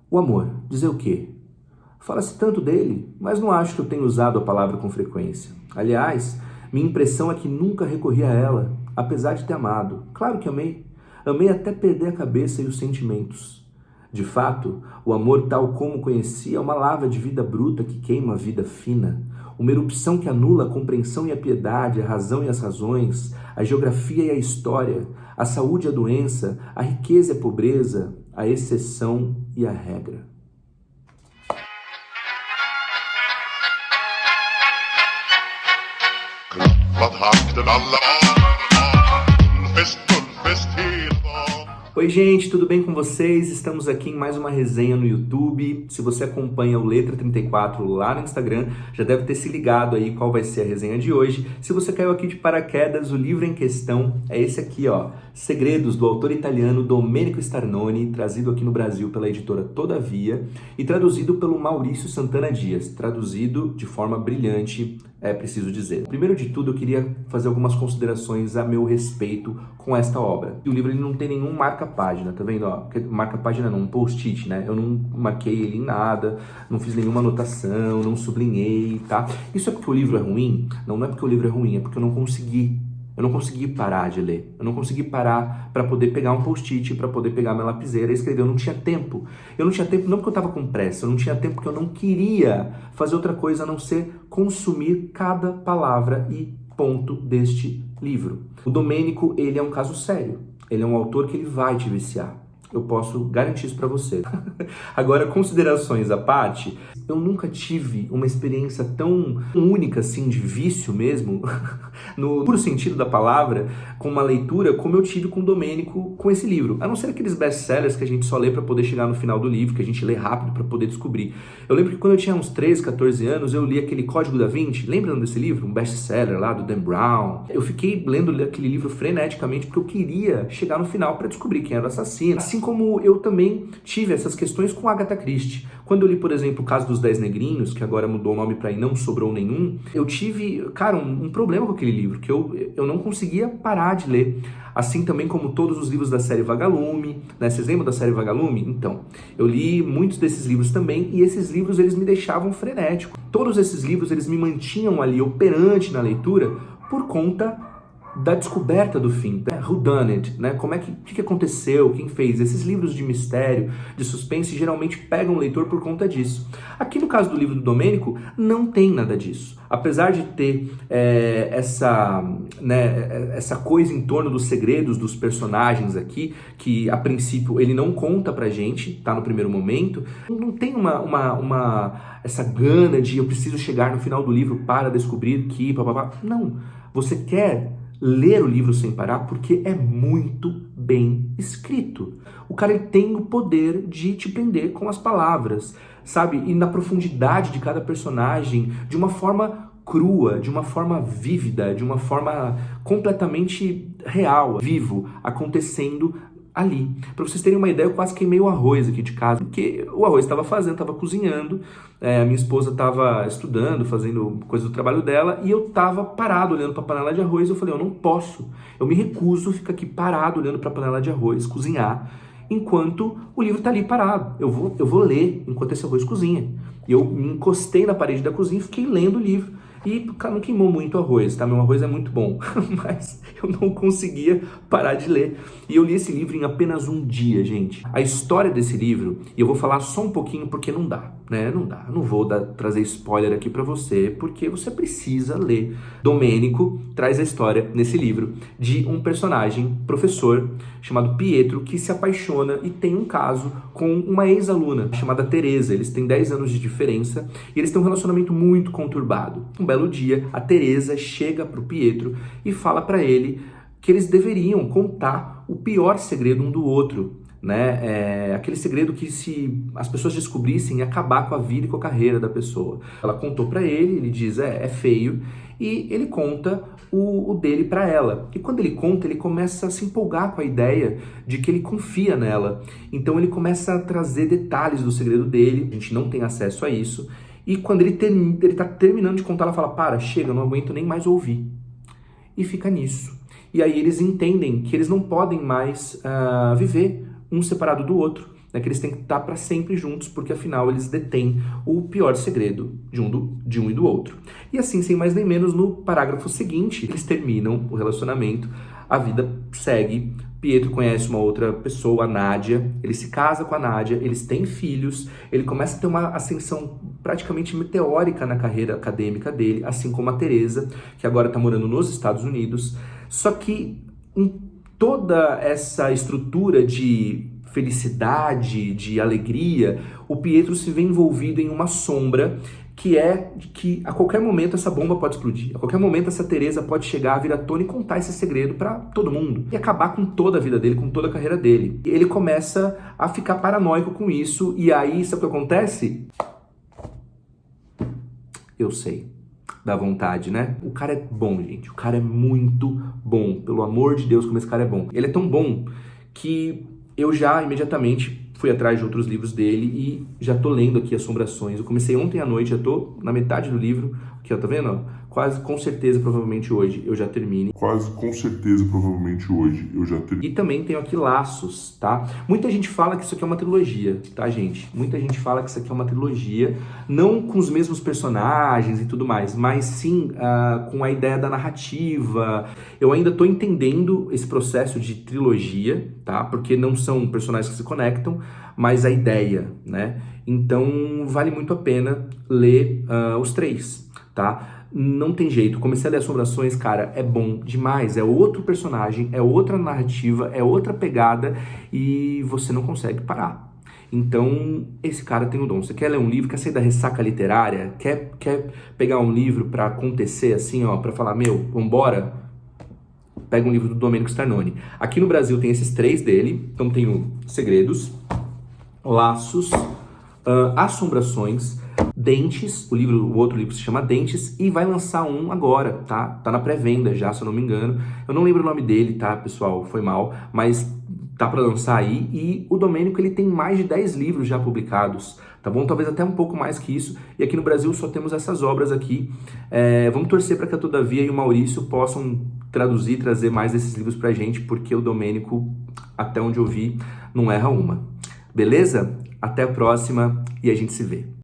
O amor, dizer o quê? Fala-se tanto dele, mas não acho que eu tenha usado a palavra com frequência. Aliás, minha impressão é que nunca recorri a ela, apesar de ter amado. Claro que amei. Amei até perder a cabeça e os sentimentos. De fato, o amor tal como conheci é uma lava de vida bruta que queima a vida fina. Uma erupção que anula a compreensão e a piedade, a razão e as razões, a geografia e a história, a saúde e a doença, a riqueza e a pobreza, a exceção e a regra. Oi gente, tudo bem com vocês? Estamos aqui em mais uma resenha no YouTube. Se você acompanha o Letra 34 lá no Instagram, já deve ter se ligado aí qual vai ser a resenha de hoje. Se você caiu aqui de paraquedas, o livro em questão é esse aqui, ó, Segredos, do autor italiano Domenico Starnone, trazido aqui no Brasil pela editora Todavia e traduzido pelo Maurício Santana Dias, traduzido de forma brilhante, é preciso dizer. Primeiro de tudo, eu queria fazer algumas considerações a meu respeito com esta obra. O livro ele não tem nenhum marca-página, tá vendo? Marca-página não, um post-it, né? Eu não marquei ele em nada, não fiz nenhuma anotação, não sublinhei, tá? Isso é porque o livro é ruim? Não é porque o livro é ruim, é porque eu não consegui parar de ler. Eu não consegui parar para poder pegar um post-it, para poder pegar minha lapiseira e escrever. Eu não tinha tempo. Eu não tinha tempo não porque eu estava com pressa, eu não tinha tempo porque eu não queria fazer outra coisa a não ser consumir cada palavra e ponto deste livro. O Domênico, ele é um caso sério. Ele é um autor que ele vai te viciar. Eu posso garantir isso para você. Agora, considerações à parte, eu nunca tive uma experiência tão única assim de vício mesmo, no puro sentido da palavra, com uma leitura como eu tive com o Domênico com esse livro. A não ser aqueles best-sellers que a gente só lê para poder chegar no final do livro, que a gente lê rápido para poder descobrir. Eu lembro que quando eu tinha uns 13, 14 anos, eu li aquele Código da Vinci. Lembram desse livro? Um best-seller lá do Dan Brown. Eu fiquei lendo aquele livro freneticamente porque eu queria chegar no final para descobrir quem era o assassino. Assim como eu também tive essas questões com Agatha Christie. Quando eu li, por exemplo, o caso dos 10 Negrinhos, que agora mudou o nome para E Não Sobrou Nenhum, eu tive, cara, um problema com aquele livro, que eu não conseguia parar de ler. Assim também como todos os livros da série Vagalume, né? Vocês lembram da série Vagalume? Então, eu li muitos desses livros também, e esses livros, eles me deixavam frenético. Todos esses livros, eles me mantinham ali operante na leitura por conta da descoberta do fim, né? Who done it, né? Como é que aconteceu, quem fez? Esses livros de mistério, de suspense, geralmente pegam o leitor por conta disso. Aqui no caso do livro do Domênico, não tem nada disso. Apesar de ter essa coisa em torno dos segredos dos personagens aqui, que a princípio ele não conta pra gente, tá, no primeiro momento, não tem essa gana de eu preciso chegar no final do livro para descobrir que... Não, você quer ler o livro sem parar porque é muito bem escrito. O cara ele tem o poder de te prender com as palavras, sabe? E na profundidade de cada personagem, de uma forma crua, de uma forma vívida, de uma forma completamente real, vivo, acontecendo ali. Para vocês terem uma ideia, eu quase queimei o arroz aqui de casa, porque o arroz estava cozinhando, a minha esposa estava estudando, fazendo coisa do trabalho dela, e eu estava parado olhando para a panela de arroz. Eu falei, eu não posso, eu me recuso a ficar aqui parado olhando para a panela de arroz, cozinhar, enquanto o livro está ali parado. Eu vou ler enquanto esse arroz cozinha. E eu me encostei na parede da cozinha e fiquei lendo o livro. E não queimou muito o arroz, tá? Meu arroz é muito bom, mas eu não conseguia parar de ler. E eu li esse livro em apenas um dia, gente. A história desse livro, e eu vou falar só um pouquinho porque não dá, né? Não dá. Eu não vou trazer spoiler aqui pra você, porque você precisa ler. Domênico traz a história nesse livro de um personagem, professor, chamado Pietro, que se apaixona e tem um caso com uma ex-aluna chamada Teresa. Eles têm 10 anos de diferença e eles têm um relacionamento muito conturbado. Um belo dia, a Teresa chega pro Pietro e fala para ele que eles deveriam contar o pior segredo um do outro, né? Aquele segredo que, se as pessoas descobrissem, ia acabar com a vida e com a carreira da pessoa. Ela contou para ele, ele diz, é feio, e ele conta o dele para ela. E quando ele conta, ele começa a se empolgar com a ideia de que ele confia nela. Então ele começa a trazer detalhes do segredo dele, a gente não tem acesso a isso. E quando ele tá terminando de contar, ela fala, para, chega, eu não aguento nem mais ouvir. E fica nisso. E aí eles entendem que eles não podem mais viver um separado do outro. né, que eles têm que estar para sempre juntos, porque afinal eles detêm o pior segredo de um e do outro. E assim, sem mais nem menos, no parágrafo seguinte, eles terminam o relacionamento, a vida segue. Pietro conhece uma outra pessoa, a Nádia, ele se casa com a Nádia, eles têm filhos, ele começa a ter uma ascensão praticamente meteórica na carreira acadêmica dele, assim como a Teresa, que agora está morando nos Estados Unidos. Só que em toda essa estrutura de felicidade, de alegria, o Pietro se vê envolvido em uma sombra que é que a qualquer momento essa bomba pode explodir. A qualquer momento essa Teresa pode chegar, vir à tona e contar esse segredo para todo mundo. E acabar com toda a vida dele, com toda a carreira dele. E ele começa a ficar paranoico com isso. E aí, sabe o que acontece? Eu sei. Dá vontade, né? O cara é bom, gente. O cara é muito bom. Pelo amor de Deus, como esse cara é bom. Ele é tão bom que eu já imediatamente fui atrás de outros livros dele e já tô lendo aqui Assombrações. Eu comecei ontem à noite, já tô na metade do livro. Aqui, ó, tá vendo? Ó? Quase com certeza, provavelmente hoje eu já termine. Quase com certeza, provavelmente hoje eu já termine. E também tenho aqui Laços, tá? Muita gente fala que isso aqui é uma trilogia, tá, gente? Muita gente fala que isso aqui é uma trilogia, não com os mesmos personagens e tudo mais, mas sim com a ideia da narrativa. Eu ainda tô entendendo esse processo de trilogia, tá? Porque não são personagens que se conectam, mas a ideia, né? Então, vale muito a pena ler os três, tá? Não tem jeito, comecei a ler Assombrações, cara, é bom demais, é outro personagem, é outra narrativa, é outra pegada e você não consegue parar. Então, esse cara tem o dom. Você quer ler um livro, quer sair da ressaca literária, quer pegar um livro pra acontecer assim, ó, pra falar, meu, vambora? Pega um livro do Domênico Starnone. Aqui no Brasil tem esses três dele, então tem o Segredos, Laços, Assombrações, Dentes, o outro livro se chama Dentes, e vai lançar um agora, tá? Tá na pré-venda já, se eu não me engano. Eu não lembro o nome dele, tá, pessoal? Foi mal, mas tá pra lançar aí. E o Domênico, ele tem mais de 10 livros já publicados, tá bom? Talvez até um pouco mais que isso. E aqui no Brasil só temos essas obras aqui. Vamos torcer para que a Todavia e o Maurício possam traduzir, trazer mais desses livros pra gente, porque o Domênico, até onde eu vi, não erra uma. Beleza? Até a próxima e a gente se vê.